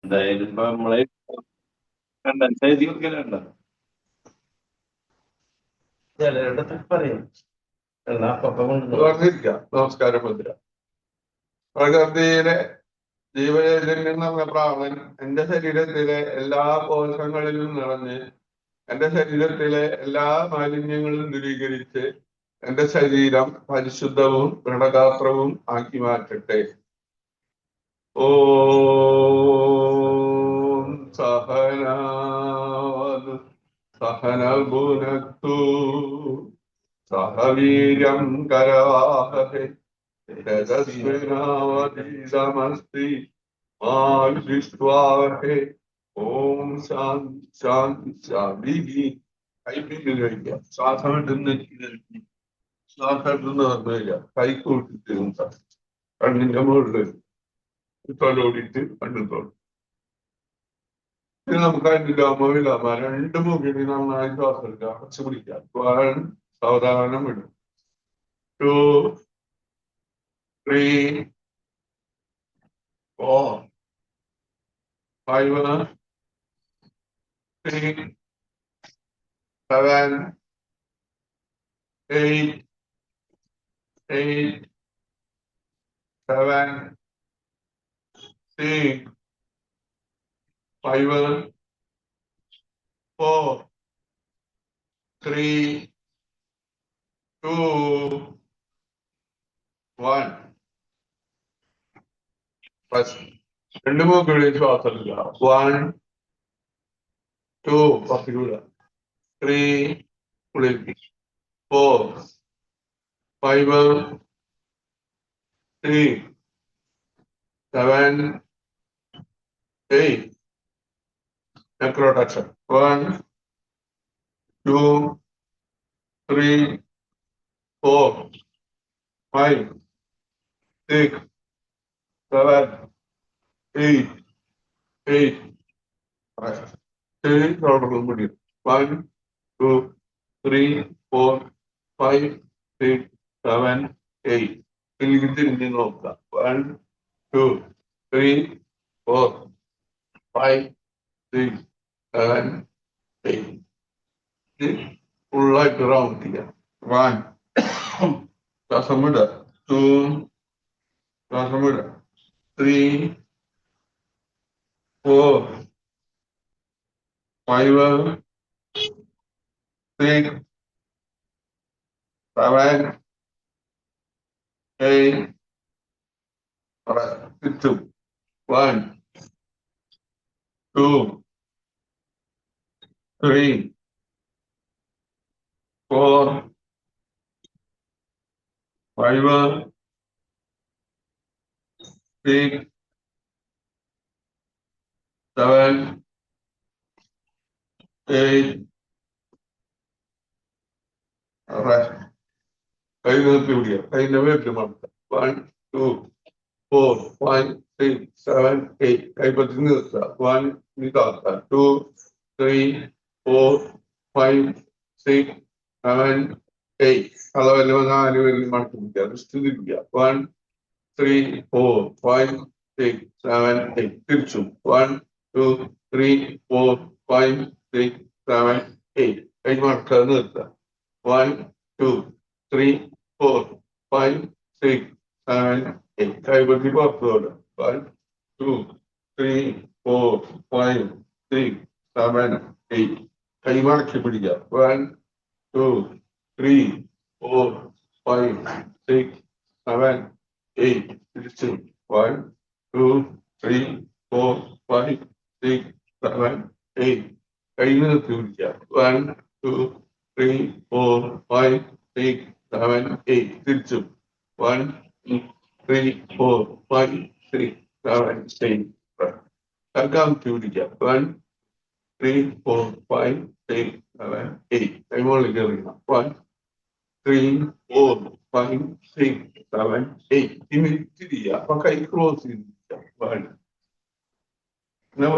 എന്തായാലും ഇപ്പൊ നമ്മളെ കണ്ടൻസ് എഴുതി കൊടുക്കലുണ്ടോ ചിലരുടെ പറയും എന്നാ അപ്പൊ പറഞ്ഞിരിക്കാം. നമസ്കാരം മുദ്ര. പ്രകൃതിയിലെ ജീവചൈതന്യം എന്ന് പറഞ്ഞ പ്രാവൻ എന്റെ ശരീരത്തിലെ എല്ലാ കോശങ്ങളിലും നിറഞ്ഞ് എന്റെ ശരീരത്തിലെ എല്ലാ മാലിന്യങ്ങളും ദൂരീകരിച്ച് എന്റെ ശരീരം പരിശുദ്ധവും ദൃഢഗാത്രവും ആക്കി മാറ്റട്ടെ. ഓം സഹനാവതു സഹനഭുനക്തു സഹവീര്യം കരവാഹേ രജസ്വിനാവതീതമസ്തി മാ വിദ്വാഹേ. ഓം ശാന്തി ശാന്തി ശാന്തി. കൈപ്പിട്ട് കഴിക്കാം. ശ്വാസം ഇട്ടുന്ന ശ്വാസം ഇട്ടെന്ന് പറഞ്ഞു കഴിഞ്ഞാൽ കൈ കൂട്ടിട്ട് കണ്ണിന്റെ മുകളിൽ തൊലോടിയിട്ട് കണ്ണു തോടും. ഇത് നമുക്ക് അനുലോമ രണ്ട് മുഖിന് നന്നായി ശ്വാസം എടുക്കുക. അടച്ചു പിടിക്കാം. സാവധാനം വിടും. 2, 3, 4, 5, 6, 7, 8, 7, 6, 5, 4, 3, 2, 1. രണ്ട് മൂക്കിൽ ശ്വാസം എടുക്കുക. 1, 2, 3, 4, 5, 6, 7, 8. Necrotaction. 1, 2, 3, 4, 5, 6, 7, 8, 8. Total മുടി. 1, 2, 3, 4, 5, 6, 7, 8. എനിക്ക് തിരിഞ്ഞ് നോക്കാം. 1, 2, 3, 4, 5, 6, 7, 8. ഫുള്ളായിട്ട് റൗണ്ട് ചെയ്യാം. 1, ശ്വാസം വിടുക. 2, ശ്വാസം വിടുക. 3, 4, 5, 6, 7, 8. ചുറ്റും. 1, 2, 3, 4, 5, 6, 7, 8. കൈ നിർത്തി പിടിക്കുക. കൈന്റെ വേട്ട് മടക്കുക. 1, 2, 4, 5, 6, 7, 8. കൈപ്പത്തി നിർത്തുക. 1, ഇതാക്കുക. 2, 3, 4, 5, 6, 7, 8. അളവല്ല 4 പേരിൽ മടക്കി പിടിക്കുക. റിസ്റ്റ് തിരിക്കുക. 1, 3, 4, 5, 6, 7, 8. തിരിച്ചു. 1, 2, 3, 4, 5, 6, 7, 8. കൈ മടക്കുക. നിർത്തുക. 1, 2, 3, 4, 5, 6, 7, 8. കൈപ്പത്തി പുറത്തോട്. 1, 2, 3, 4, 5, 6, 7, 8. കൈ മടക്കി പിടിക്കുക. 1, 2, 3, 4, 5, 6, 7, 8. തിരിച്ചു. 1, 2, 3, 4, 5, 6, 7, 8. കൈ നിർത്തി പിടിക്കുക. 1, 2, 3, 4, 5, 6, 7, 8. തിരിച്ചു. 1, 2, 3, 4, 5, 6, 7, 8. കൈ പിടിക്കുക. 1, 3, 4, 5, 6, 7, 8. കൈ മുകളിൽ കയറിക്കണം. 1, 3, 4, 5, 6, 7, 8. ഇനി തിരിയുക. അപ്പൊ കൈ ക്ലോസ് ചെയ്തിരിക്കുക.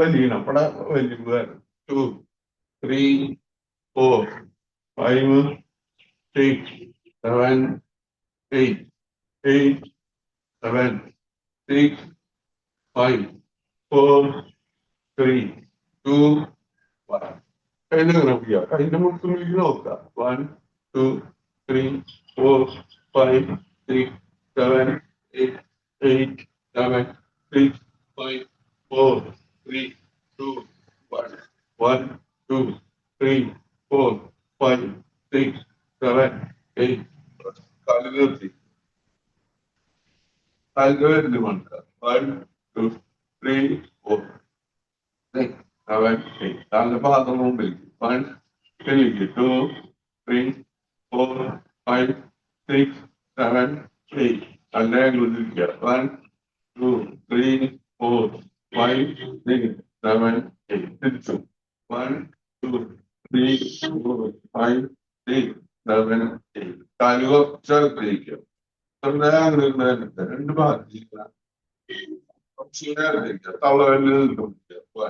വലിയ അവിടെ വലിയ 2, 3, 4, 5, 6, 7, 8, 8, 7, 6, 5, 4, 3, 2, 1. കയ്യിലിങ്ങനെ പിടിക്കുക. കയ്യിന്റെ മുട്ടുമിലേക്ക് നോക്കുക. 1, 2, 3, 4, 5, 6, 7, 8, 8, 7, 6, 5, 4, 3, 2, 1. 1, 2, 3, 4, 5, 6, 7, 8. കാല് നിർത്തി. കാലിന്റെ വിരല് മണക്കുക. 1, 2, 3, 4, 6, 7, 8. കാലിന്റെ പാദം മുമ്പിലേക്ക്. 1, 2, 3, 4, 5, 6, 7, 8. കാലിന്റെ ആംഗിളിലിരിക്കുക. 1, 2, 3, 4, 5, 6, 7, 8. തിരിച്ചു. 1, 2, 3, 4, 5, 6, 7, 8. കാല് കുറച്ചകത്തിരിക്കുക. രണ്ട് ഭാഗത്തിരിക്കുക. തള്ളവരിൽ നിൽക്കുക.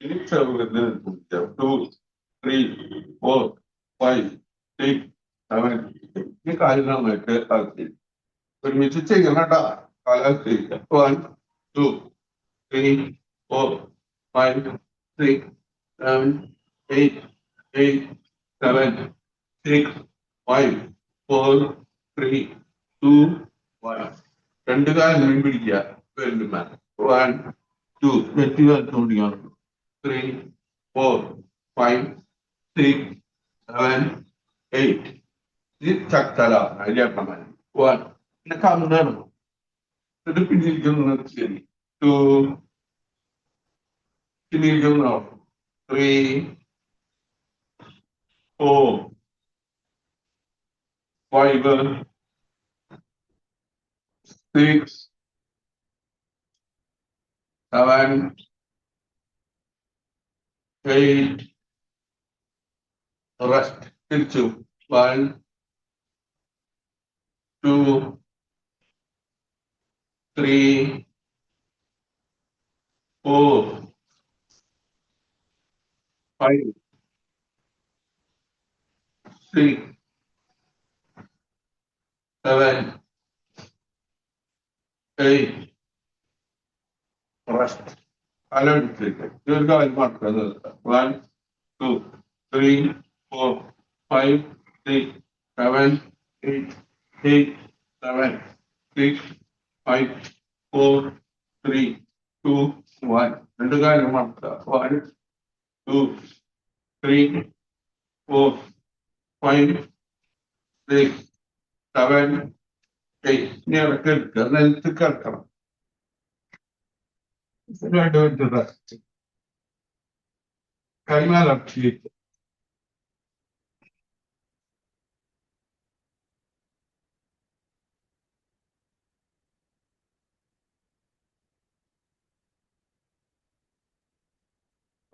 ഇനി ചെറുവിൽ നിൽക്കുക. 2, 3, 4, 5, 6, 7, 8. ഈ കാല് നന്നായിട്ട് അകത്തി ഒരുമിച്ച് ചെയ്യണം കേട്ടാ. കാലത്തിരിക്കുക. 1, 2, 3, 4, 5, 6, 7, 8, 8, 7, 6, 5, 4, 3, 2, 1. രണ്ട് കാലിനും പിടിക്കുക. 1, 2, നെറ്റി കാലത്തോടിയാണ്. 3, 4, 5, 6, 7, 8. ഇത് ചക്കല ചേട്ടന്മാർ. 1. പിന്നെ കന്നാണ്. ഇത് പിന്നിരിക്കുന്ന ശരി. 2, പിന്നിരിക്കുന്ന 3, 4, 5, 6, 7, 8. റെസ്റ്റ്. തിരിച്ചു. 1, 2, 3, 4, 5, 6, 7, 8. റെസ്റ്റ്. കാലടിച്ചിട്ട് ദീർഘകാലം മാത്രം. 1, 2, 3, 4, 5, 6, 7, 8, 8, 7, 6, 5, 4, 3, 2, 1. രണ്ട് കാര്യം മാത്രം. 1, 2, 3, 4, 5, 6, 7, 8. ഇനി ഇറക്കി എടുക്കുക. നിലത്ത് കിടക്കണം. രണ്ട് മിനിറ്റ് റെസ്റ്റ്. കൈമാലർച്ചിയിട്ട്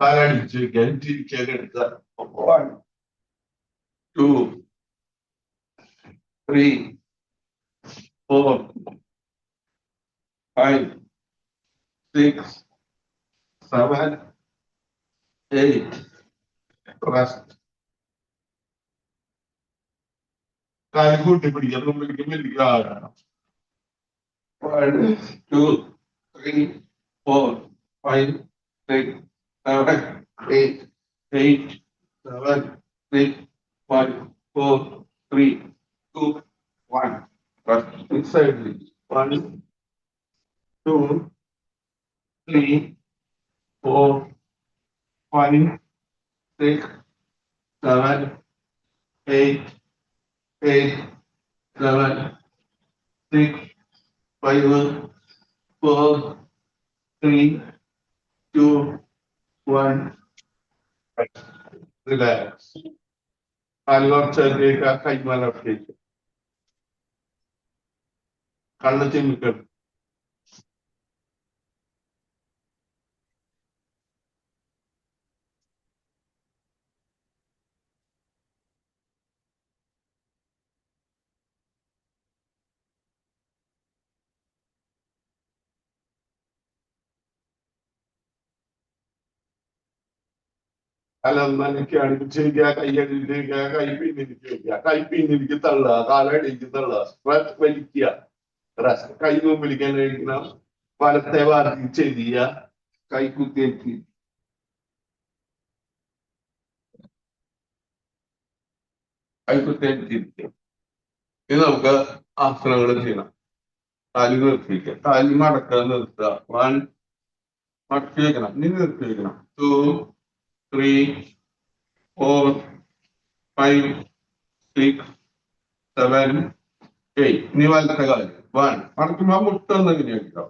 കാലടിച്ച് എടുക്കുക. 1, 2, 3, 4, 5, 6, 7, 8. റെസ്റ്റ്. കാല് കൂട്ടി പിടിക്കുക. മുമ്പിലേക്ക് മെല്ലിക്കുക. 1, 2, 3, 4, 5, 6, 7, 8, 8, 7, 6, 5, 4, 3, 2, 1. Rest. Inside. 1, 2, 3, 4, 5, 6, 7, 8, 8, 7, 6, 5, 4, 3, 2, 1. Relax. കാലുകൾച്ചേക്ക് കൈമാലർച്ചേക്ക് കണ്ണ് ചിമ്മിക്കണം. അലന്നക്ക് അടുപ്പിച്ചിരിക്കുക. കൈ അടിച്ചിരിക്കുക. കൈ പിന്നിരിക്കുക. കൈ പിന്നിരിക്ക് തള്ളുക. കാലടിക്ക് തള്ളുക. സ്ട്രെച്ച് വലിക്കുക. റെസ്റ്റ്. കൈ മുമ്പിലേക്ക് കഴിക്കണം. വലത്തെ വാർത്തി ചെയ്യുക. കൈ കുത്തിയേക്ക് കൈകുത്തേറ്റിരിക്കുക. ഇനി നമുക്ക് ആസനങ്ങൾ ചെയ്യണം. കാലി നിർത്തിയിരിക്കുക, കാലി മടക്കുക, നിർത്തുക. 1 മടക്കി വെക്കണം, ഇനി നിർത്തി വെക്കണം. 2 3 4 5 6 7 8. ഇനി വലത്തെ കാല് 1 മടക്കുമ്പോ മുട്ടൊന്നും ഇങ്ങനെ വെക്കാം.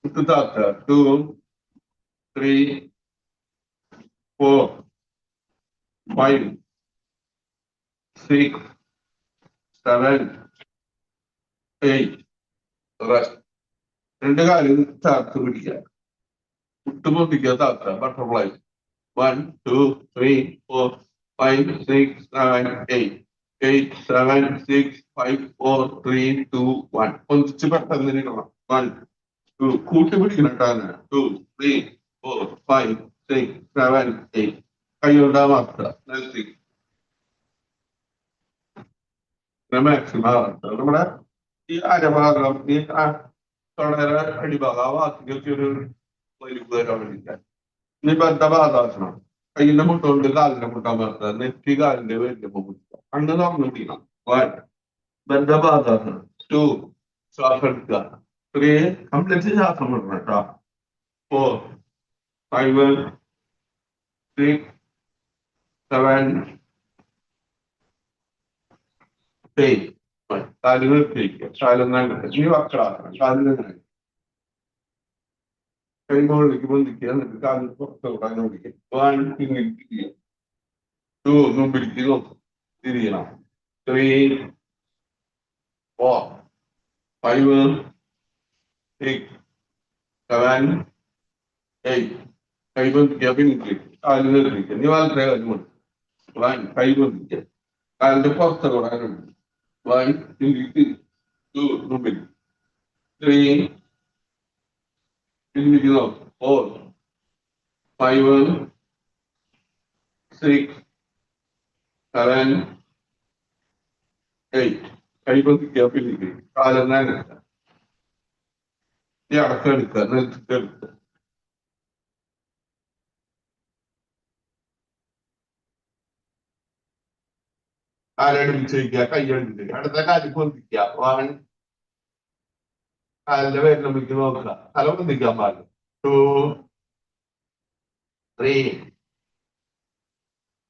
മുട്ട് താത്തുക. 2 3 4 5 6 7 8. റെസ്റ്റ്. രണ്ട് കാലും താത്ത് പിടിക്കുക, മുട്ട് പൊട്ടിക്കുക, താത്തുക. ബട്ടർഫ്ലൈ 1 2 3 4 5 6 7 8. 8 7 6 5 4 3 2 1. ഒന്നിച്ച് പെട്ടെന്ന് ഇരിക്കണം. 1 2 കൂട്ടി പിടിക്കണം. 2 3 4 5 6 7 8. കൈകൊണ്ടാ മാറ്റുക, നിലത്തി മാക്സിമം. നമ്മുടെ ഈ അരഭാഗം, ഈ തൊടര അടിഭാഗം, ആ ഭാഗത്തേക്ക് ഒരു വലിവ് വരാൻ വേണ്ടിയിട്ട്. ഇനി ബദ്ധപാദാസനം. കയ്യിന്റെ മുട്ടുണ്ട് കാലിന്റെ മുട്ടമർത്തുക, നെറ്റി കാലിന്റെ വലിയ മുട്ടുക, കണ്ണ് തുറന്നു പിടിക്കണം. 1 ബദ്ധപാദാസനം. 2 ശ്വാസം എടുക്കുക. 3 കംപ്ലീറ്റ് ശ്വാസം വിടണം കേട്ടോ. 4 5 6 7 8. കാലിൽ നിർത്തിയിരിക്കുക, കാലൊന്നും ഇനി വക്രാസനം. കാലിൽ കൈമുകളിലേക്ക് പൊന്തിക്കുക, എന്നിട്ട് കാലിൽ പുറത്തോട്ട് അങ്ങനെ പിടിക്കുക. 1 പിന്നിരിക്കുക. 2 മുമ്പിലേക്ക് നോക്കും, തിരിയണം. 3 4 5 6 7 8. കൈ പൊന്തിക്കുക, പിന്നിരിക്കുക, കാലിൽ നിർത്തിക്കുക. ഇനി വലത്തെ കാലം കൊണ്ട് 1 കൈ പൊന്തിക്കുക, കാലിന്റെ പുറത്തോട്ട് അങ്ങനെ പിടിക്കുക. 1 പിന്നിലേക്ക് 2 മുമ്പിൽ 3 പിന്നിലേക്ക് നോക്കും. 4 5 6 7 8. കൈ പൊന്തിക്കുക, പിന്നിലേക്ക് കാലം നനക്കുക. ഈ അടക്കം എടുക്കുക, എടുക്കുക. കാലടിപ്പിച്ച് വയ്ക്കുക, കൈയടിപ്പിച്ച്. അടുത്ത കാലിൽ പൊന്തിക്കുക. 1 കാലിന്റെ വേരിലേക്ക് നോക്കുക, തല പൊന്തിക്കാൻ പാടില്ല. 2 3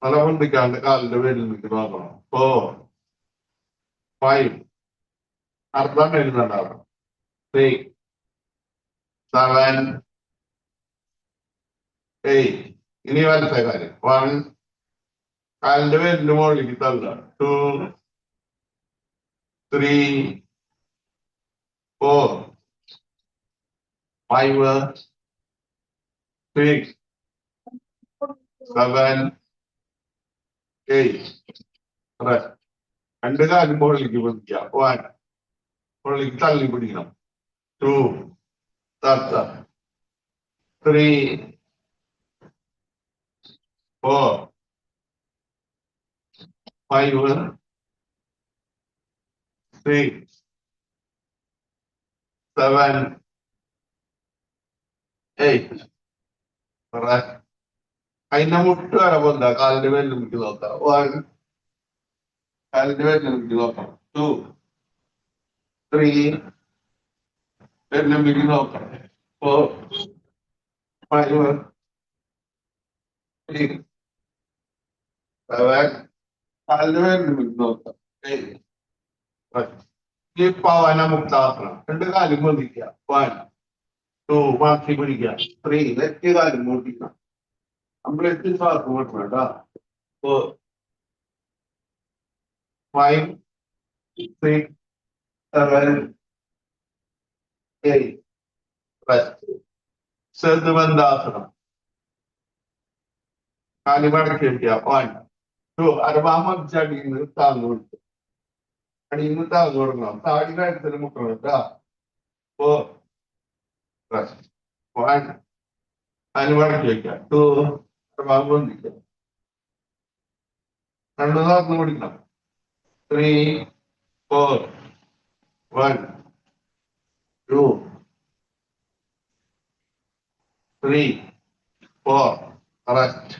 തല പൊന്തിക്കാണ്ട് കാലിന്റെ വേരിലേക്ക് നോക്കണം. 4 5 അർത്ഥം എഴുതുന്നുണ്ടാവണം. 6 7 8. ഇനി വലത്തെ കാര്യം. 1 കാലിന്റെ പേരിന്റെ മുകളിലേക്ക് തള്ളുക. 2 3 4 5 6 7 8. രണ്ട് കാലും മുകളിലേക്ക് പൊന്തിക്കുക. 1 മുകളിലേക്ക് തള്ളി പിടിക്കണം. 2 താത്ത. 3 4 5 6 7 8. അതിന്റെ മുട്ട് വരെ പൊന്താ, കാലിന്റെ പേരിൽ നമുക്ക് നോക്കാം. 1 കാലിന്റെ പേരിൽ നമുക്ക് നോക്കാം. 2 3 പേരിൽ നമുക്ക് നോക്കാം. 4 5 6 7 കാലിന്റെ പേരിൽ നമുക്ക് നോക്കാം. 8. ഈ പവന മുക്താസനം. രണ്ട് കാലും പൊന്തിക്കുക. 1 2 മാറ്റി പിടിക്കുക. 3 നെറ്റ് കാലും മൂട്ടിക്കണം. കംപ്ലീറ്റ് ശ്വാസം കൊടുക്കണം കേട്ടോ. 4 5 6 7 8. സദ്ബന്ധാസനം. കാലി മടക്കി വയ്ക്കുക. 1 2 അരവാമടിച്ചടിയിൽ താങ്ങ് കൊടുക്കുക. അടിയിൽ നിന്ന് താങ്ങ് കൊടുക്കണം. താടി കഴുത്തിൽ മുട്ടണം കേട്ടോ. 4 1 കാലി മടക്കി വയ്ക്കുക. 2 അരവാമം പൊന്തിക്കുക. കണ്ണു തുറന്ന് പിടിക്കണം. 3 4 1 2 3 4. റെസ്റ്റ്.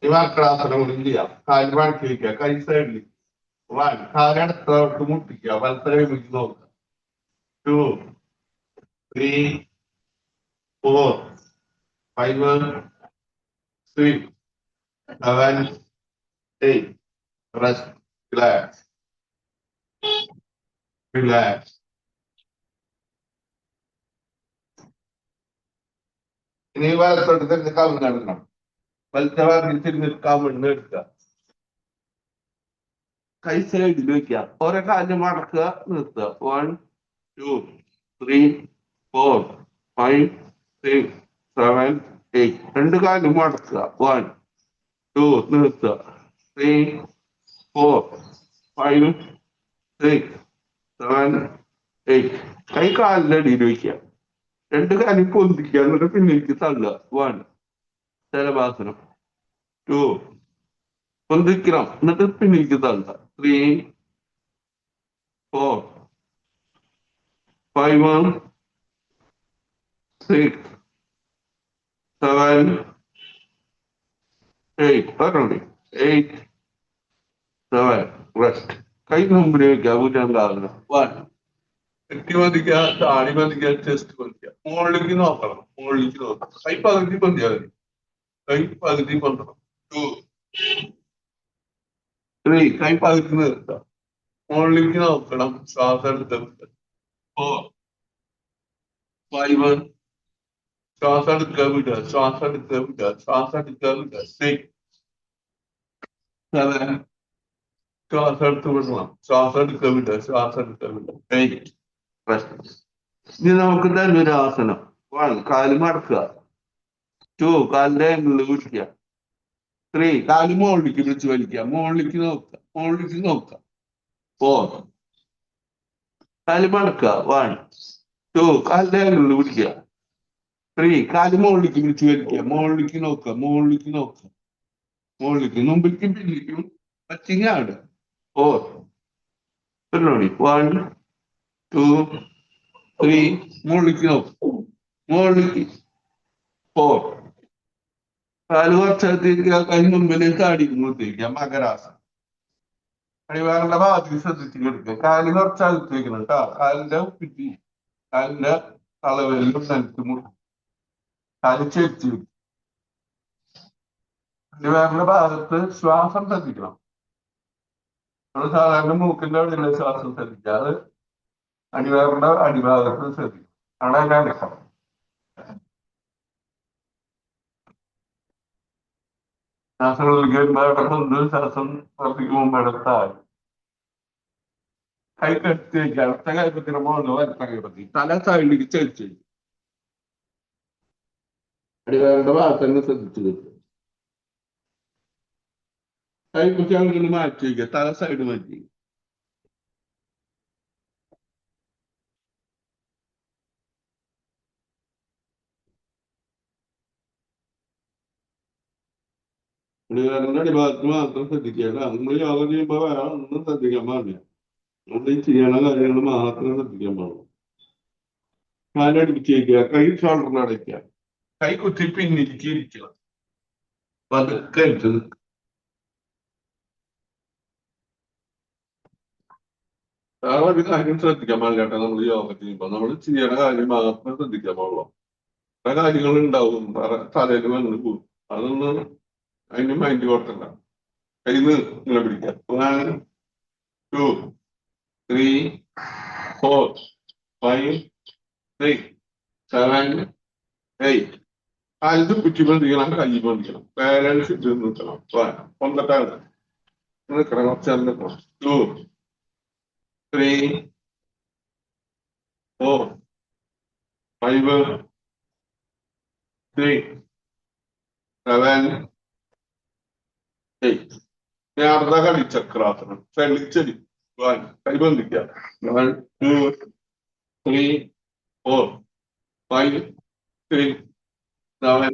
ഈ വക്രാസനം കൂടി ചെയ്യാം. കാല് മടക്കി വയ്ക്കുക, കൈ സൈഡിൽ 1 കാലടുത്തോട്ട് മുട്ടിക്കുക വലത്തെ കൈ പിടിച്ച് നോക്കുക 2 3 4 5 6 7 8 rest relax ഇനി വലത്തോട്ട് തന്നെ കവിഞ്ഞ് നടക്കണം വലത്തെ ഭാഗത്തിൽ തിരിഞ്ഞിട്ട് കവിഞ്ഞ് എടുക്കുക കൈ സൈഡിൽ വെക്കുക ഓരോ കാലം മടക്കുക നിർത്തുക 1 2 3 4 5 6 7 8 രണ്ട് കാലും മടക്കുക 1 2 നിർത്തുക 3 4 5 6 7 8 കൈ കാലിന്റെ അടിയിൽ വെക്കുക രണ്ട് കാലും പൊന്തിക്കുക എന്നിട്ട് പിന്നിലേക്ക് തള്ളുക 1 ശലഭാസനം 2 പൊന്തിക്കണം എന്നിട്ട് പിന്നിലേക്ക് തള്ളുക 3 4 5 6 7 8 പറഞ്ഞോളി 8 7 റെസ്റ്റ് കൈ മുമ്പിൽ വെക്കുക ഭുജങ്കാകുക 1 നെറ്റി മതിക്കുക താടി മതിക്കുക ചെസ്റ്റ് മതിക്കുക മുകളിലേക്ക് നോക്കണം മുകളിലേക്ക് നോക്കണം കൈ പകുതി പൊന്തിയാൽ മതി കൈ പകുതി പൊന്തണം 2 3 കൈ പകുതി നിർത്തുക മുകളിലേക്ക് നോക്കണം ശ്വാസം എടുത്ത് 4 5 ശ്വാസം എടുക്കുക വിടുക ശ്വാസം എടുക്കുക വിടുക ശ്വാസം എടുക്കുക വിടുക 6 7 ശ്വാസം എടുത്ത് വിടണം ശ്വാസം എടുക്കുക വിടുക ശ്വാസം എടുക്കുക വിടുക 8 ഇനി നമുക്ക് തന്നെ ഒരു ആസനം 1 കാല് മടക്കുക 2 കാലിന്റെ ആംഗിളിൽ പിടിക്കുക 3 കാല് മുകളിലേക്ക് പിടിച്ച് വലിക്കുക മുകളിലേക്ക് നോക്കുക 4 കാല് മടക്കുക 1 2 കാലിന്റെ ആംഗിളിൽ പിടിക്കുക 3 കാല് മുകളിലേക്ക് പിടിച്ച് വലിക്കുക മുകളിലേക്ക് നോക്കുക മുമ്പിലേക്കും പിന്നിലേക്കും പച്ചിങ്ങാട് 4 1 2 3 മുകളിലേക്ക് മുകളിലേക്ക് 4 കാല് കുറച്ചെടുത്തിരിക്കുക കൈ മുമ്പിലേക്ക് അടിക്കുമ്പോഴത്തേക്ക് മകരാസനം അടിവാറിന്റെ ഭാഗത്തേക്ക് ശ്രദ്ധിച്ച് എടുക്കുക കാല് കുറച്ചകത്ത് വെക്കണം കേട്ടോ കാലിന്റെ ഉപ്പിറ്റി കാലിന്റെ തളവലിലും നിലത്ത് മുറുക്കും കാല് ചെരിച്ച് വെക്കും അടിവാറിന്റെ ഭാഗത്ത് ശ്വാസം ശ്രദ്ധിക്കണം നമ്മൾ സാധാരണ മൂക്കിന്റെ അവിടെയുള്ള ശ്വാസം ശ്രദ്ധിക്കാതെ അടിവാറിന്റെ അടിഭാഗത്ത് ശ്രദ്ധിക്കും അവിടെ എല്ലാം അടക്കണം ശ്വാസം ഉള്ളിലേക്ക് അവിടെ കൊണ്ട് ശ്വാസം പുറത്തേക്ക് മുമ്പ് എടുത്താൽ കൈ കെട്ടി വയ്ക്കുക അടുത്ത കൈപ്പത്തിന് മുകളിൽ വരത്ത കൈപ്പത്തി തല സൈഡിലേക്ക് ചരിച്ചു വയ്ക്കും അടിവാറിന്റെ ഭാഗത്ത് തന്നെ ശ്രദ്ധിച്ചു വയ്ക്കും കൈപ്പറ്റി അങ്ങനെ മാറ്റി വയ്ക്കുക തല സൈഡ് മാറ്റി അടിവാറിന്റെ അടിഭാഗത്ത് മാത്രം ശ്രദ്ധിക്കുക നമ്മൾ യോഗ ചെയ്യുമ്പോൾ വേറെ ഒന്നും ശ്രദ്ധിക്കാൻ പാടില്ല നമ്മൾ ഈ ചെയ്യണ കാര്യങ്ങൾ മാത്രം ശ്രദ്ധിക്കാൻ പാടുള്ളൂ കാലടിപ്പിച്ച് വയ്ക്കുക കൈ ഷോൾഡറിൽ അടയ്ക്കുക കൈ കുത്തി പിന്നിലേക്ക് ഇരിക്കുക പതുക്കെ ഇട്ട് നിൽക്കുക വേറെ ഒരു കാര്യം ശ്രദ്ധിക്കാൻ പാടില്ല കേട്ടോ നമ്മൾ യോഗ ചെയ്യുമ്പോൾ നമ്മൾ ചെയ്യണ കാര്യം മാത്രം ശ്രദ്ധിക്കാൻ പാടുള്ളൂ പല കാര്യങ്ങൾ ഉണ്ടാവും തലയിൽ വന്ന് പോകും അതൊന്നും അതിന് മൈൻഡ് കൊടുക്കണ്ട കയ്യിൽ ഇങ്ങനെ പിടിക്കാം 1 2 3 4 5 6 7 8 കാലിന് പിറ്റി പൊന്തിക്കണം കൈ പൊന്തിക്കണം ബാലൻസ് ഇട്ട് നിൽക്കണം കൊണ്ടട്ടാണ് നിൽക്കണം കുറച്ച് നിൽക്കണം 2 3 4 5 6 7 8 നേർത്ത കളിച്ചക്രാസനം ചലിച്ചടി കൈ ബന്ധിക്കുക 1 2 3 4 5 6 7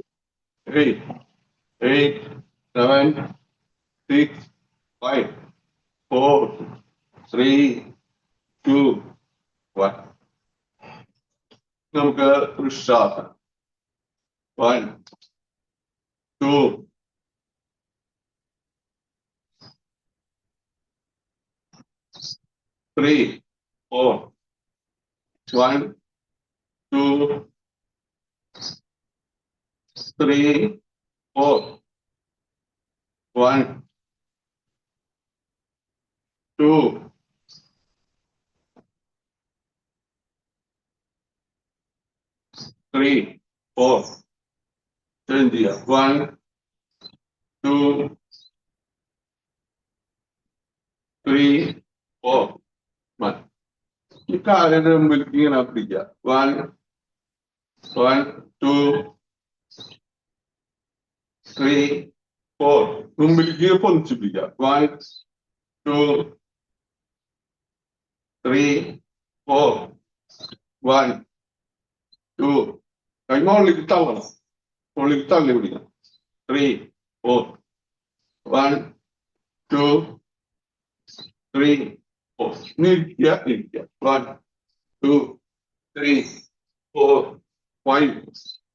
8 8 7 6 5 4 3 2 1 നമുക്ക് വൃക്ഷാസനം 1 2 3, 4. 1, 2, 3, 4. 1, 2, 3, 4. Change ചെയ്യാം. 1, 2, 3, 4. 1. ഈ കാലിന്റെ മുമ്പിലേക്ക് ഇങ്ങനെ പിടിക്കുക. 1, 1, 2, 3, 4. മുമ്പിലേക്ക് പൊന്നിച്ച് പിടിക്കുക. 1, 2, 3, 4. 1, 2. കൈ മുകളിലേക്ക് തള്ളണം. മുകളിലേക്ക് തള്ളി പിടിക്കണം. 3, 4. 1, 2, 3, 4. ഇരിക്കുക. 1, 2, 3, 4, 5,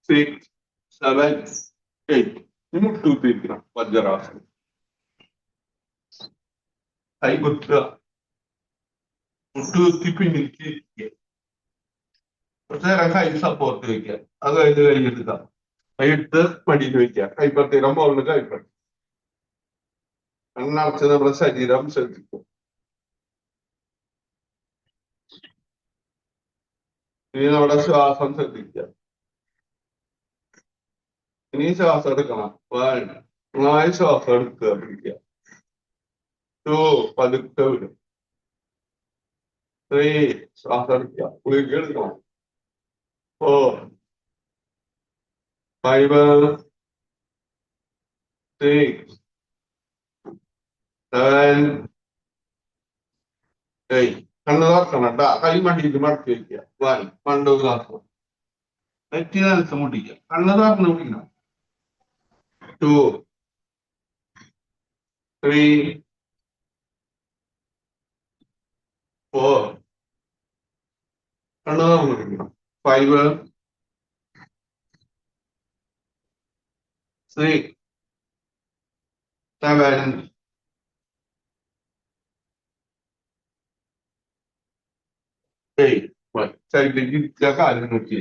6, 7, 8. മുട്ടൂത്തിരിക്കണം. വജ്രാസനം. കൈ കുത്തുക. മുട്ടൂത്തി പിന്നിലേക്ക് ഇരിക്കുക. കുറച്ച് നേരം കൈ സപ്പോർട്ട് വയ്ക്കുക. അത് കഴിഞ്ഞ് കൈയെടുക്കുക. കൈയെടുത്ത് മടിയിൽ വയ്ക്കുക. കൈപ്പത്തിയുടെ മുകളിൽ കൈപ്പത്തി. കണ്ണടച്ച് നമ്മുടെ ശരീരം ശ്രദ്ധിക്കും. ഇനി നമ്മുടെ ശ്വാസം ശ്രദ്ധിക്കുക. ഇനി ശ്വാസം എടുക്കണം. 1, നന്നായി ശ്വാസം എടുക്കുക. പിടിക്കുക. 2, പതുക്കെ വിടും. 3, ശ്വാസം എടുക്കുക. ഗുളിക എടുക്കണം. 4, 5, 6, 7, 8. കണ്ണ് തുറക്കണം കേട്ടാ. കൈ മടിയിൽ മടക്കി വയ്ക്കുക. 1, 2 തുറക്കണം. നെറ്റി നിലത്ത് മുട്ടിക്കുക. കണ്ണ് തുറന്ന് പിടിക്കണം. 2, 3, 4. കണ്ണ് തുറന്ന് പിടിക്കണം. 5, 6, 7, 8. സൈഡിലേക്ക് ഇരിക്കുക. കാലം നോക്കി.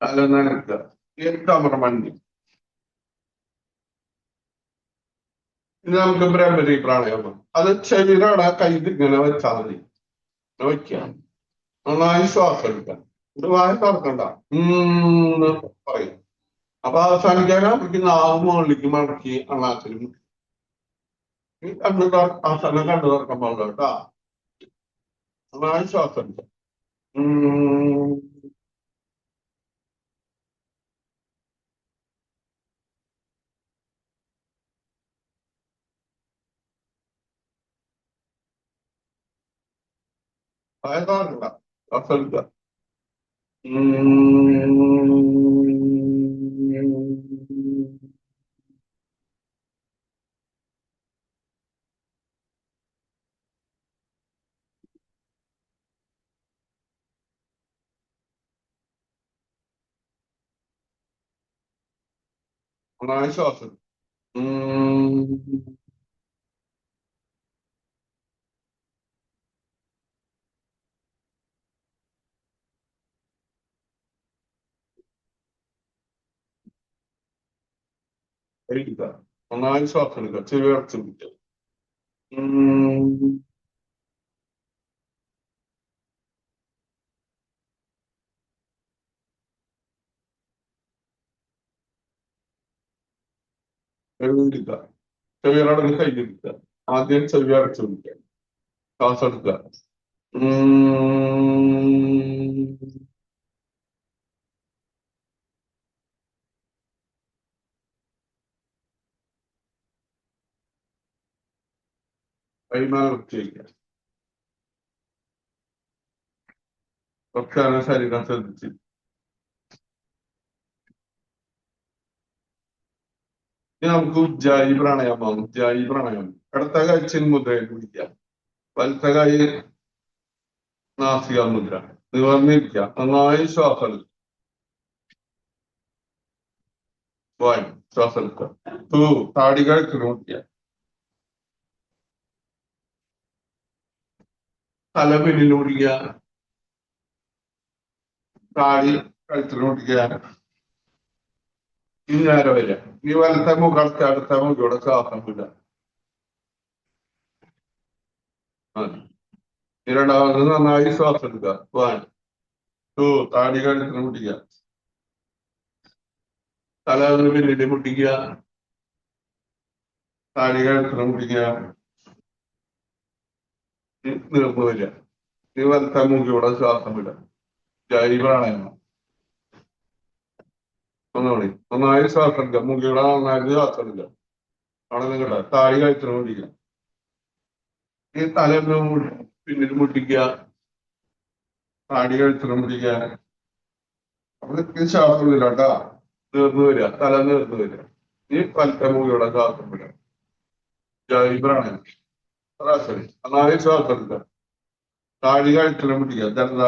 കാലം നനക്കുക. എടുക്കാൻ മണ്ടി. ഇനി നമുക്ക് ബ്രഹ്മരി പ്രാണായാമം. അത് ശരീരം കൈ ഇങ്ങനെ വെച്ചാൽ മതി. വയ്ക്കുക. നന്നായി ശ്വാസം എടുക്കാൻ. ഇത് വായ തുറക്കണ്ട. പറയും. അപ്പൊ അവസാനിക്കാനാകുമ്പോ നാവ് മുകളിലേക്ക് മടക്കി അണ്ണാച്ചിലും അവസാനം കണ്ണു തുറക്കാൻ പാടില്ല കേട്ടാ. നന്നായി ശ്വാസം എടുക്കാം. വായ തുറക്കണ്ട. ശ്വാസം എടുക്കുക. നന്നായി ശ്വാസം. എടുക്കുക. നന്നായി ശ്വാസം എടുക്കുക. ചെവി അടച്ചു പിടിക്കുക. എടുക്കുക. ചെവിയടങ്ങ് കയ്യെടുക്കുക. ആദ്യം ചെവി അടച്ചു പിടിക്കുക. ശ്വാസം എടുക്കുക. കൈമാറി വൃത്തിയാക്കുക. കുറച്ചാണ് ശരീരം ശ്രദ്ധിച്ച്. ഇനി നമുക്ക് ഉജ്ജായി പ്രാണായാമം. ഉജ്ജായി പ്രാണായാമം. ഇടത്ത കൈ ചിന്മുദ്രയിൽ പിടിക്കുക. വലത്ത കൈ നാസിക മുദ്ര. നിവർന്നിരിക്കുക. നന്നായി ശ്വാസം എടുക്കുക. 1, ശ്വാസം എടുക്കുക. ടു താടി കഴുത്തിന് മുട്ടിക്കുക. തല പിന്നിൽ മുടിക്കുക. താടി കഴുത്തിന് മുട്ടിക്കുക. ഇനി നേരെ വരിക. ഈ വലത്തെ മുഖത്ത് അടുത്ത മുഖയുടെ ശ്വാസം വിടുക. രണ്ടാമത് നന്നായി ശ്വാസം എടുക്കുക. 1 2 താടി കഴുത്തിന് മുട്ടിക്കുക. തല പിന്നിൽ മുട്ടിക്കുക. താടി കഴുത്തിന് മുട്ടിക്കുക. നിർന്നു വരിക. ഈ വലത്തെ മുഖയുടെ ശ്വാസം വിടുക. ജൈവ പ്രാണായാമം. ഒന്നുകൂടി നന്നായി ശ്വാസം എടുക്കുക. മുഖയുടെ നന്നായി ശ്വാസം എടുക്കുക. അവിടെ നിൽക്കട്ടെ. താടി കഴുത്തിന് മുട്ടിക്കുക. ഈ തലയൊന്നും പിന്നിൽ മുട്ടിക്കുക. താടി കഴുത്തിന് മുട്ടിക്കുക. അപ്പൊ ശ്വാസം ഇല്ല കേട്ടാ. നീർന്നു വരിക. തല നീർന്നു വരിക. ഈ വലത്തെ മുഖയുടെ ശ്വാസം വിടുക. ജൈവ പ്രാണായാമം. ശരി നന്നായി ശ്വാസം എടുക്കുക. താടി കഴുത്തിന് മുട്ടിക്കുക. ദന്താ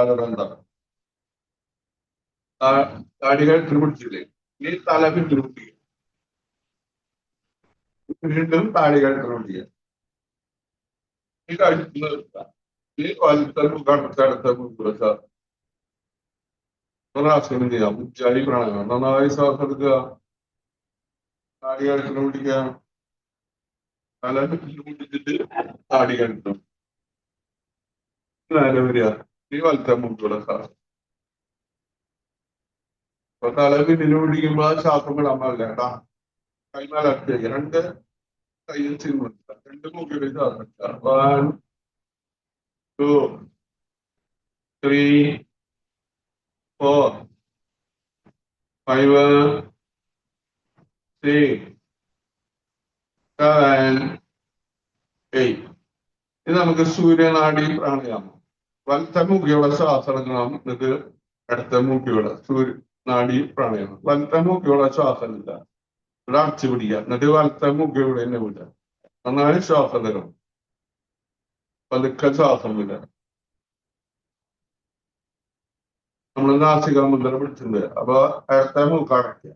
താടി കഴുത്തിന് പിടിച്ചില്ലേ. ഈ തല പിന്നിൽ മുട്ടിക്കുക. വീണ്ടും താടി കഴുത്തിന് മുട്ടിക്കുക. ഈ കഴുത്ത് നിർത്തുക. ഈ വലത്തെ അടുത്ത മുഖ പ്രാവശ്യം ചെയ്യാം. ഉച്ചാരി പ്രാണായാമം. നന്നായി ശ്വാസം എടുക്കുക. താടി കഴുത്തിന് മുട്ടിക്കുക. തല പിന്നിൽ മുട്ടിച്ചിട്ട് താടി കഴുത്തും നേരെ വരിക. ഈ വലത്തെ മുഖയുടെ ശ്വാസം. അപ്പൊ തല പിന്നിൽ പിടിക്കുമ്പോ ശ്വാസം വിടാൻ പാടില്ല കേട്ടാ. കൈമലർത്തി വയ്ക്കുക. രണ്ട് കൈയും ചിന്ത. രണ്ട് മുഖയുടെ ശ്വാസം എടുക്കുക. 1 2 3 4 5 6 7 8. ഇത് നമുക്ക് സൂര്യനാടി പ്രാണായാമം. വലത്തെ മുഖയുടെ ശ്വാസം എടുക്കണം. എന്നിട്ട് അടുത്ത മുഖയുടെ നാഡി പ്രാണായാമം. വലത്തെ മുഖയുടെ ശ്വാസം ഇല്ല. ഇവിടെ അടച്ചു പിടിക്കുക. എന്നിട്ട് വലത്തെ മുഖയുടെ തന്നെ വിടുക. നന്നായി ശ്വാസം തരണം. പതുക്കെ ശ്വാസം വിടുക. നമ്മൾ നാസിക മുദ്ര പിടിച്ചിട്ടുണ്ട്. അപ്പൊ അടുത്ത മൂക്ക് അടയ്ക്കുക.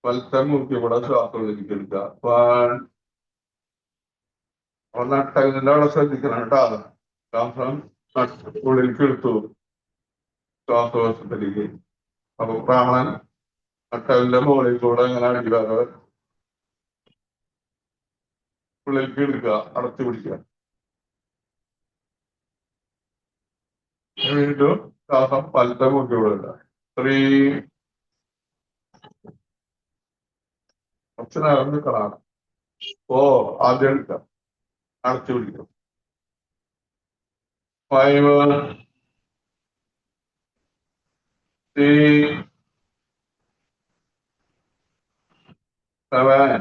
വലത്തെ മൂക്കിവിടെ ശ്വാസം എടുക്കുക. നട്ടലിന്റെ അവിടെ ശ്രദ്ധിക്കണം കേട്ടോ. ശ്വാസം ഉള്ളിലേക്ക് എടുത്തു. ശ്വാസകോശത്തിലേക്ക്. അപ്പൊ പ്രാണൻ നട്ടലിന്റെ മുകളിൽ കൂടെ ഇങ്ങനെ അടിക്കാതെ ഉള്ളിലേക്ക് എടുക്കുക. അടച്ചു പിടിക്കുക. വീണ്ടും ശ്വാസം വലത്തെ മൂക്കിവിടെ ഇടുക. 3 കുറച്ച് നേരം നിൽക്കണം. 4 ആദ്യം എടുക്കുക. അടച്ചു പിടിക്കും. 5 6 7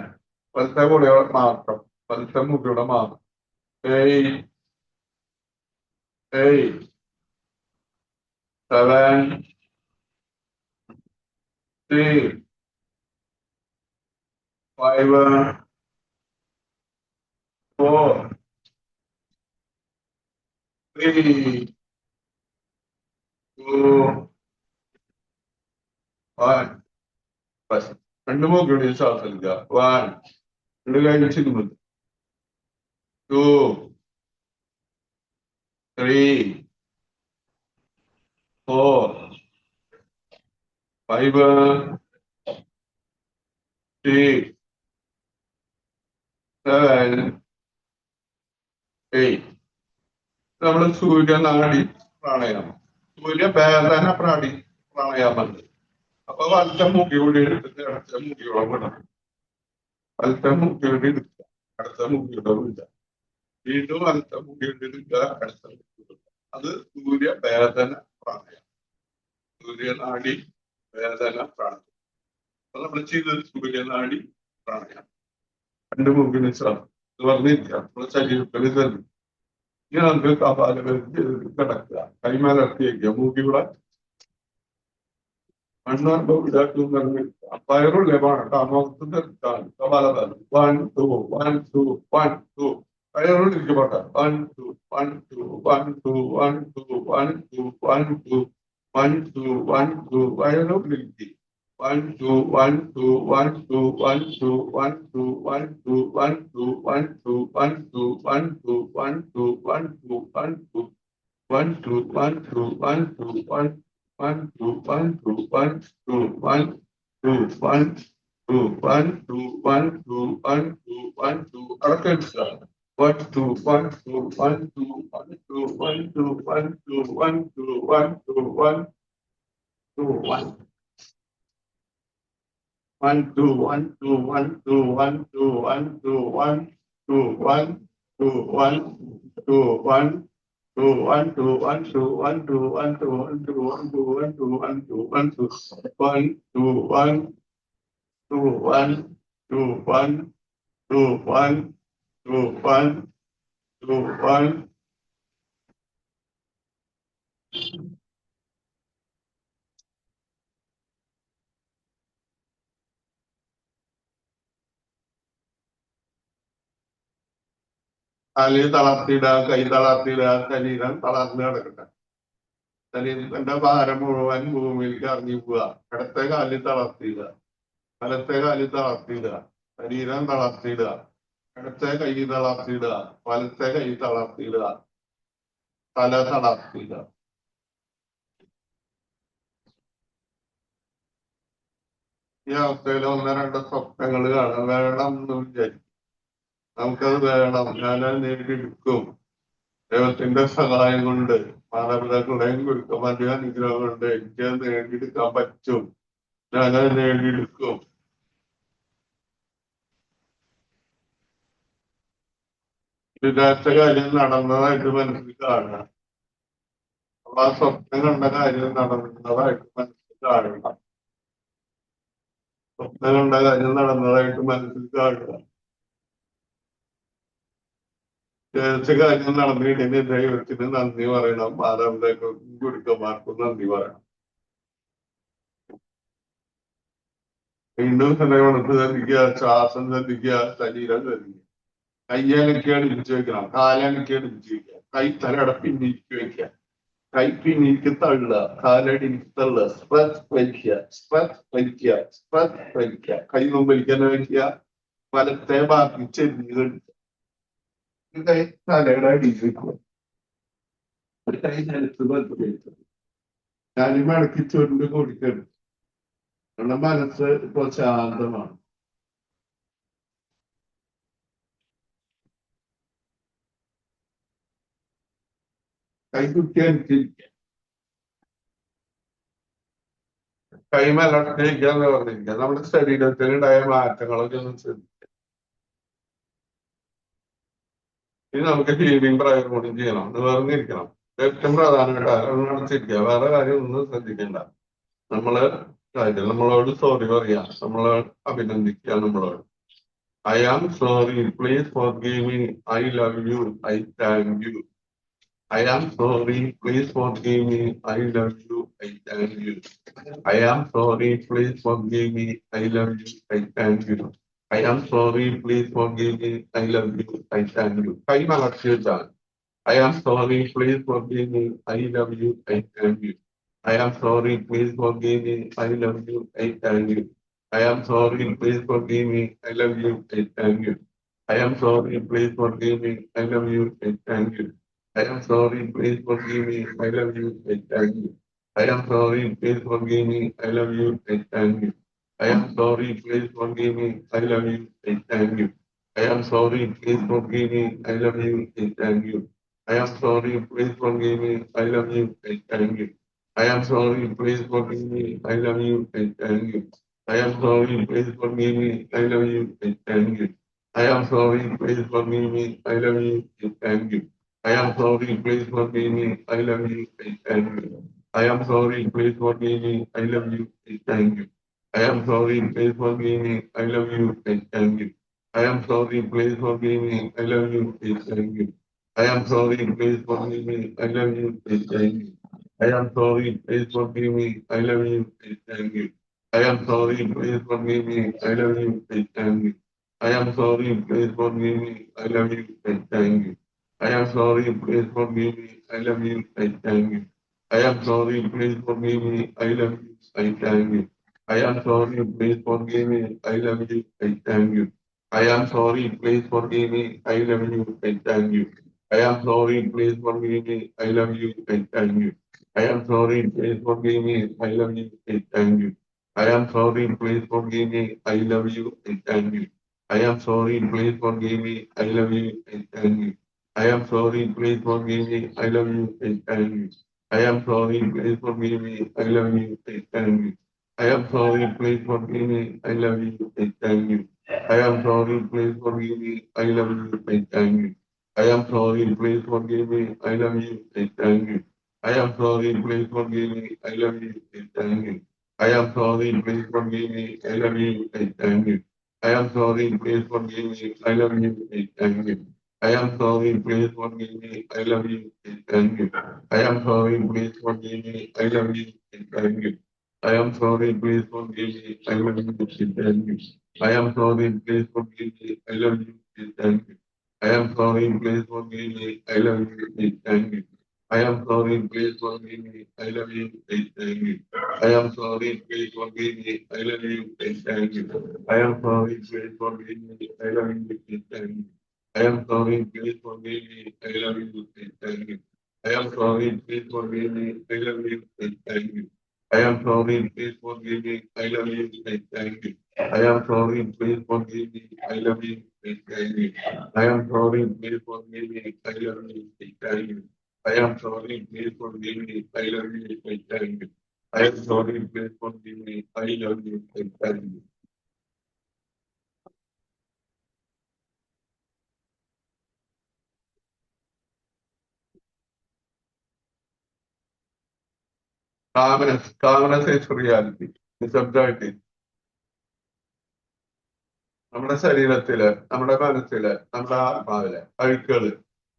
വലത്തെ കൂടെയുടെ മാത്രം. വലത്തെ മുഖയുടെ മാത്രം. 8 7 6 5 4 3 2 1. രണ്ട് മൂക്കിയുടെ ശ്വാസം എടുക്കുക. 1 രണ്ട് കഴിഞ്ഞ് ചിന്മുണ്ട്. 2 3 4 5 6 7 8. നമ്മുടെ സൂര്യനാടി പ്രാണായാമം. സൂര്യഭേദന പ്രാണായാമം. അപ്പൊ വലത്തെ മൂക്കിയോടെ എടുത്തിട്ട് അടുത്ത മൂക്കിയോടെ വിടണം. വലത്തെ മൂക്കിയോടെ എടുക്കുക. അടുത്ത മൂക്കിയോടെ വിടുക. വീണ്ടും വലത്തെ മൂക്കിയോടെ എടുക്കുക. അടുത്ത മൂക്കിയോടെ. അത് സൂര്യഭേദന പ്രാണായാമം. സൂര്യനാടി വേദന പ്രാണായാമം. അപ്പൊ നമ്മൾ ചെയ്തത് സൂര്യനാടി പ്രാണായാമം. രണ്ട് മൂക്കിന് ശ്വാസം ഇത് പറഞ്ഞിരിക്കുക. നമ്മുടെ ശരീരത്തിൽ തന്നെ. ഇനി നമുക്ക് കപാലത്തിൽ കിടക്കുക. കൈമലർത്തി വയ്ക്കുക. മൂക്കിവിടെ പയറുള്ള മുഖത്ത് കപാലം. 1 2 1 2 1 2 പയറുള്ളിരിക്കപ്പെട്ട 1 2 1 2 1 2 1 2 1 2 1 2 1 2 1 2 പയറുള്ളിരിക്കും. 1 2 1 2 1 2 1 2 1 2 1 2 1 2 1 2 1 2 1 2 1 2 1 2 1 2 1 2 1 2 1 2 1 1 2 1 2 1 2 1 2 1 2 1 2 1 2 1 2 1 2 അതൊക്കെ എടുക്കുക 1 2 1 2 1 2 1 2 1 2 1 2 1 2 1 2 1 2 1 1 2 1 2 1 2 1 2 1 2 1 2 1 2 1 2 1 2 1 2 1 2 1 2 1 2 1 2 1 2 1 2 1 2 1 2 1 2 1 2 1 2 1 2 1 2 1 2 1 കാല് തളർത്തിയിടുക കൈ തളർത്തിയിടുക ശരീരം തളർന്ന് കിടക്കട്ടെ ശരീരത്തിന്റെ ഭാരം മുഴുവൻ ഭൂമിയിലേക്ക് ഇറങ്ങി പോവുക ഇടത്തെ കാലിൽ തളർത്തിയിടുക വലത്തെ കാലിൽ തളർത്തിയിടുക ശരീരം തളർത്തിയിടുക ഇടത്തെ കൈ തളർത്തിയിടുക വലത്തെ കൈ തളർത്തിയിടുക തല തളർത്തിയിടുക ഈ അവസ്ഥയിൽ ഒന്ന് രണ്ട് സ്വപ്നങ്ങൾ കാണാം വേണം എന്ന് വിചാരിക്കും നമുക്കത് വേണം ഞാനത് നേടിയെടുക്കും ദൈവത്തിന്റെ സഹായം കൊണ്ട് മാതാപിതാക്കളുടെയും ഗുരുക്കന്മാരുടെയും അനുഗ്രഹം കൊണ്ട് എനിക്കത് നേടിയെടുക്കാൻ പറ്റും ഞാനത് നേടിയെടുക്കും വിചാരിച്ച കാര്യം നടന്നതായിട്ട് മനസ്സിൽ കാണുക അപ്പൊ ആ സ്വപ്നം കണ്ട കാര്യം നടന്നതായിട്ട് മനസ്സിൽ കാണുക സ്വപ്നം കണ്ട കാര്യം നടന്നതായിട്ട് മനസ്സിൽ കാണുക വിചാരിച്ച കാര്യം നടന്നിട്ടുണ്ടെങ്കിൽ ദൈവത്തിന് നന്ദി പറയണം മാതാപിതാക്കൾക്കും ഗുരുക്കന്മാർക്കും നന്ദി പറയണം വീണ്ടും ഹൃദയമെടുത്ത് ശ്രദ്ധിക്കുക ശ്വാസം ശ്രദ്ധിക്കുക ശരീരം ശ്രദ്ധിക്കുക കയ്യനക്കിയാണ് ഇടിച്ചു വെക്കണം കാലനക്കിയാണ് ഇടിച്ചു വെക്കുക കൈ തലയുടെ പിന്നിക്ക് വെക്കുക കൈ പിന്നിക്ക് തള്ളുക കാലടി തള്ളുക സ്ട്രെച്ച് വലിക്കുക സ്ട്രെച്ച് വലിക്കുക സ്ട്രെച്ച് വലിക്കുക കൈ മുമ്പിലിക്കാൻ വയ്ക്കുക വലത്തെ ഭാഗത്ത് ചെരിഞ്ഞ് കടിക്കുക കൈ തലയുടെ അടിയിൽ വെക്കുക ഒരു കൈ നിലത്ത് ബന്ധപ്പെടുത്തുക ഞാൻ മടക്കി ചുരുണ്ട് കൊടുക്കരുത് നമ്മുടെ മനസ്സ് ഇപ്പോൾ ശാന്തമാണ് കൈകുട്ടി അനുസരിക്കുക കൈമലർത്തിക്കുക എന്ന് പറഞ്ഞിരിക്കുക നമ്മുടെ ശരീരത്തിലുണ്ടായ മാറ്റങ്ങളൊക്കെ ഒന്ന് ശ്രദ്ധിക്കുക ഇനി നമുക്ക് ഹീലിംഗ് പ്രയർ കൂടി ചെയ്യണം നിവർന്നിരിക്കണം ഏറ്റവും പ്രധാനപ്പെട്ട അടച്ചിരിക്കുക വേറെ കാര്യം ഒന്നും ശ്രദ്ധിക്കണ്ട നമ്മള് കാര്യം നമ്മളോട് സോറി പറയാ നമ്മളെ അഭിനന്ദിക്കുക നമ്മളോട് I am sorry please forgive me I love you I thank you I am sorry, please forgive me. I love you. I thank you. I am sorry, please forgive me. I love you. I thank you. I am sorry, please forgive me. I love you. I thank you. കൈ മലർത്തി വെച്ചാണ് I am sorry, please forgive me. I love you. I thank you. I am sorry, please forgive me. I love you. I thank you. I am sorry, please forgive me. I love you. I thank you. I am sorry, please forgive me. I love you. I thank you. I am sorry, please forgive me. I love you. I thank you. I am sorry, please forgive me. I love you. I thank you. I am sorry, please forgive me. I love you. I thank you. I am sorry, please forgive me. I love you. I thank you. I am sorry, please forgive me. I love you. I thank you. I am sorry, please forgive me. I love you. I thank you. I am sorry, please forgive me. I love you. I thank you. I am sorry, please forgive me. I love you. I thank you. I am sorry, please forgive me. I love you. I thank you. I am sorry, please forgive me. I love you. I thank you. I am sorry, please forgive me. I love you. I thank you. I am sorry, please forgive me. I love you. I thank you. I am sorry, please forgive me. I love you. I thank you. I am sorry, please forgive me. I love you. I thank you. I am sorry, please forgive me. I love you. I thank you. I am sorry, please forgive me. I love you. I thank you. I am sorry, please forgive me. I love you. I thank you. I am sorry, please forgive me. I love you. I thank you. I am sorry, please forgive me. I love you. I thank you. I am sorry, please forgive me. I love you. I thank you. I am sorry, please forgive me. I love you. I thank you. I am sorry, please forgive me. I love you. I thank you. I am sorry, please forgive me. I love you. I thank you. I am sorry, please forgive me. I love you. I thank you. I am sorry, please forgive me. I love you. I thank you. I am sorry, please forgive me. I love you. I thank you. I am sorry, please forgive me. I love you. I thank you. I am sorry, please forgive me. I love you. I thank you. I am sorry, please forgive me. I love you. I thank you. I am sorry, please forgive me. I love you. I thank you. I am sorry, please forgive me. I love you. I thank you. I am sorry, please forgive me. I love you. I thank you. I am sorry, please forgive me. I love you. I thank you. I am sorry, please forgive me. I love you. I thank you. I am sorry, please forgive me. I love you. I thank you. I am sorry, please forgive me. I love you. I thank you. I am sorry, please forgive me. I love you. I thank you. I am sorry, please forgive me. I love you. I thank you. I am sorry, please forgive me. I love you. I thank you. I am sorry, please forgive me. I love you. I thank you. I am sorry, please forgive me. I love you. I thank you. I am sorry, please forgive me. I love you. I thank you. I am sorry, please forgive me. I love you. I thank you. I am sorry, please forgive me. I love you. I thank you. I am sorry, please forgive me. I love you. I thank you. I am sorry, please forgive me. I love you. I thank you. I am sorry, please forgive me. I love you. I thank you. Calmness is reality. നിശബ്ദമായിട്ട് നമ്മുടെ ശരീരത്തില്, നമ്മുടെ മനസ്സില്, നമ്മുടെ ആത്മാവില് അഴുക്കുകള്,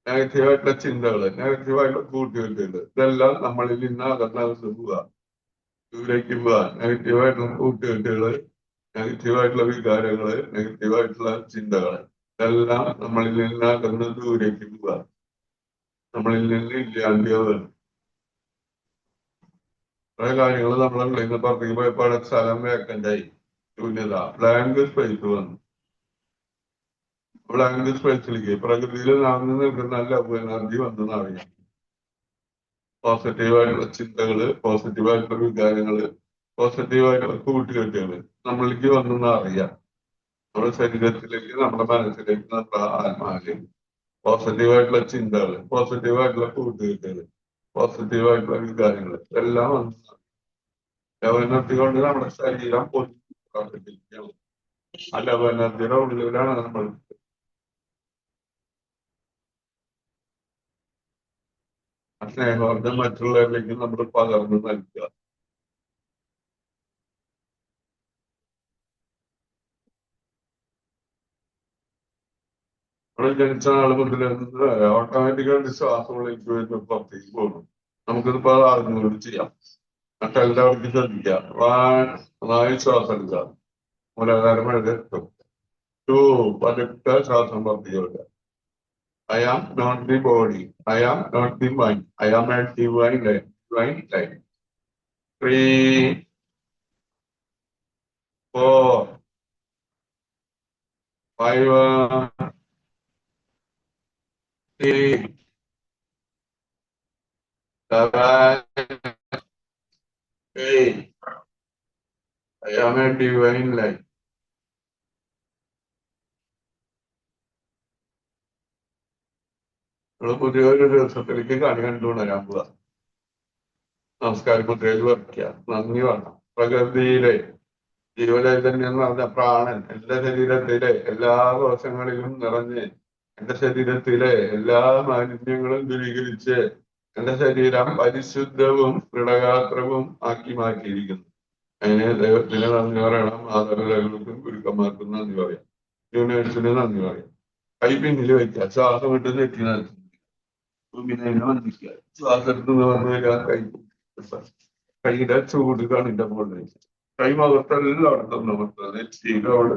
നെഗറ്റീവായിട്ടുള്ള ചിന്തകള്, നെഗറ്റീവായിട്ടുള്ള കൂട്ടുകെട്ടുകള്, ഇതെല്ലാം നമ്മളിൽ നിന്ന് അകന്നകന്ന് പോവുക, ദൂരേക്ക് പോവുക. നെഗറ്റീവായിട്ടുള്ള കൂട്ടുകെട്ടുകള്, നെഗറ്റീവായിട്ടുള്ള വികാരങ്ങള്, നെഗറ്റീവായിട്ടുള്ള ചിന്തകള്, ഇതെല്ലാം നമ്മളിൽ നിന്ന് അകന്ന് ദൂരേക്ക് പോവുക, നമ്മളിൽ നിന്ന് ഇല്ലാണ്ടിയാവുക. കുറെ കാര്യങ്ങൾ നമ്മളുടെ നിന്ന് പുറത്തേക്ക് പോയപ്പോൾ സ്ഥലം വേക്കൻ്റായി, ശൂന്യത, ബ്ലാങ്ക് സ്പേസ് വന്നു. ബ്ലാങ്ക് സ്പേസിലേക്ക് പ്രകൃതിയിൽ നടന്നു നിൽക്കുന്ന ലവ് എനർജി വന്നെന്ന് അറിയാം. പോസിറ്റീവായിട്ടുള്ള ചിന്തകള്, പോസിറ്റീവായിട്ടുള്ള വികാരങ്ങള്, പോസിറ്റീവായിട്ടുള്ള കൂട്ടുകെട്ടുകള് നമ്മളിലേക്ക് വന്നെന്ന് അറിയാം. നമ്മുടെ ശരീരത്തിലേക്ക്, നമ്മുടെ മനസ്സിലേക്ക്, നമ്മുടെ ആത്മാവിലേക്ക് പോസിറ്റീവായിട്ടുള്ള ചിന്തകള്, പോസിറ്റീവായിട്ടുള്ള കൂട്ടുകെട്ടുകള്, പോസിറ്റീവായിട്ടുള്ള വികാരങ്ങള് എല്ലാം വന്നു. ലവ് എനർജി കൊണ്ട് നമ്മുടെ ശരീരം പൊതിഞ്ഞിരിക്കുകയാണ്. ആ ലവ് എനർജിയുടെ ഉള്ളിലാണ് നമ്മൾ ആ സ്നേഹോർജ്ജം മറ്റുള്ളവരിലേക്ക് നമ്മൾ പകർന്നു നൽകുക. നമ്മൾ ജനിച്ച നാൾ മുതൽ ഓട്ടോമാറ്റിക്കായിട്ട് ശ്വാസങ്ങളിലേക്ക് വരുന്ന പുറത്തേക്ക് പോകും. നമുക്കിത് അറിഞ്ഞുകൊണ്ട് ചെയ്യാം. മറ്റെല്ലാവർക്കും ശ്രദ്ധിക്കാം. നന്നായി ശ്വാസം എടുക്കുക, മൂലാധാരം എത്തും. പതുക്കെ ശ്വാസം പുറത്തേക്ക് വിടുക. I am not the body. I am not the mind. I am a divine life. Divine life. 3, 4, 5, 6, 7, 8. I am a divine life. നമ്മൾ പുതിയൊരു ദിവസത്തിലേക്ക് കണി കണ്ടുകൊണ്ടുവരാൻ പോവുക. നമസ്കാരം മുദ്രയിൽ വയ്ക്കുക. നന്ദി വേണം. പ്രകൃതിയിലെ ജീവചൈതന്യം എന്ന് പറഞ്ഞ പ്രാണൻ എന്റെ ശരീരത്തിലെ എല്ലാ കോശങ്ങളിലും നിറഞ്ഞ് എന്റെ ശരീരത്തിലെ എല്ലാ മാലിന്യങ്ങളും ദൂരീകരിച്ച് എന്റെ ശരീരം പരിശുദ്ധവും ദൃഢഗാത്രവും ആക്കി മാറ്റിയിരിക്കുന്നു. അതിന് ദൈവത്തിന് നന്ദി പറയണം. മാതാപിതാക്കൾക്കും ഗുരുക്കന്മാർക്കും നന്ദി പറയാം. യൂണിവേഴ്സിന് നന്ദി പറയാം. കൈ പിന്നിൽ വയ്ക്കുക. ശ്വാസം വിട്ട് തെറ്റി നടത്തുക. വന്നിരിക്കുക. ശ്വാസം എടുത്ത് വന്നു വരാൻ കൈയുടെ ചൂട് കണ്ണിന്റെ മുകളിൽ, കൈ മുഖത്തെല്ലായിടത്തും നമുക്ക് നെറ്റിയിലോട്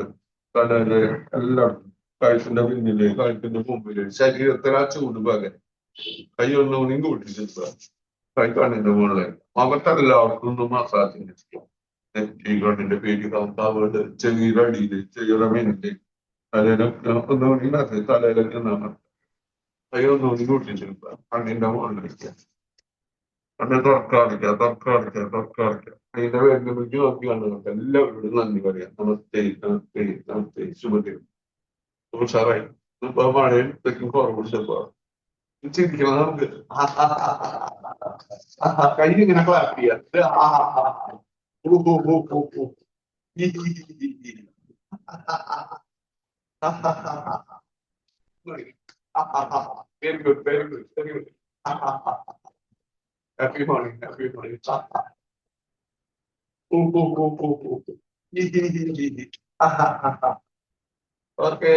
കടല് എല്ലായിടത്തും, കഴുത്തിന്റെ പിന്നില്, കഴുത്തിന്റെ മുമ്പില്, ശരീരത്തിൽ ആ ചൂട് പകരം കൈ ഒന്നുകൂടിയും കൂട്ടിച്ചെത്തുക. കൈ കണ്ണിന്റെ മുകളിൽ മുഖത്തെല്ലായിടത്തും ഒന്ന് മസാജിങ് ചെയ്യുക. നെറ്റി കണ്ണിന്റെ പേര് കാവട് ചെവിയുടെ അടിയില് ചെവിയുടെ മേലില് തലയിലൊക്കെ ഒന്നുകൂടി നടത്തി തലയിലൊക്കെ നിന്നാണ് ഒന്നുകൂടി കൂട്ടിച്ചെടുക്കുക കണ്ണിന്റെ മുകളിലേക്ക് കണ്ണ് തുറക്കാതിരിക്കുക അതിന്റെ വേദനയ്ക്ക് നോക്കി കാണുന്നുണ്ട് എല്ലാവരോടും നന്ദി പറയാം നമസ്തേ നമസ്തേ നമസ്തേ ശുഭദിനം ഉഷാറായി ഇപ്പൊ മഴയും തെക്കും കുറവ് പിടിച്ചപ്പോ ചിരിക്കണം നമുക്ക് കൈ ഇങ്ങനെ ക്ലാപ്പ് ചെയ്യാം very good very good very good happy morning happy morning okay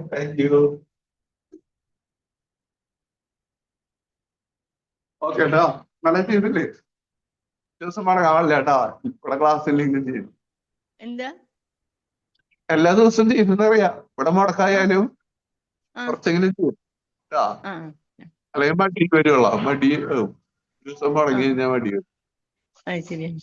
thank you okay കേട്ടോ നല്ല ചെയ്തില്ലേ ദിവസം മടങ്ങാവല്ലേ കേട്ടോ ഇവിടെ ക്ലാസ്സിൽ ഇങ്ങനെ ചെയ്യും എന്താ എല്ലാ ദിവസവും ചെയ്യുന്നറിയാം ഇവിടെ മുടക്കായാലും കുറച്ചെങ്കിലും ചെയ്യും കേട്ടോ ആ അല്ലെങ്കിൽ മടി വരുവുള്ള മടി ദിവസം മുടങ്ങി കഴിഞ്ഞാൽ മടി വരും അത് ശരിയാണ്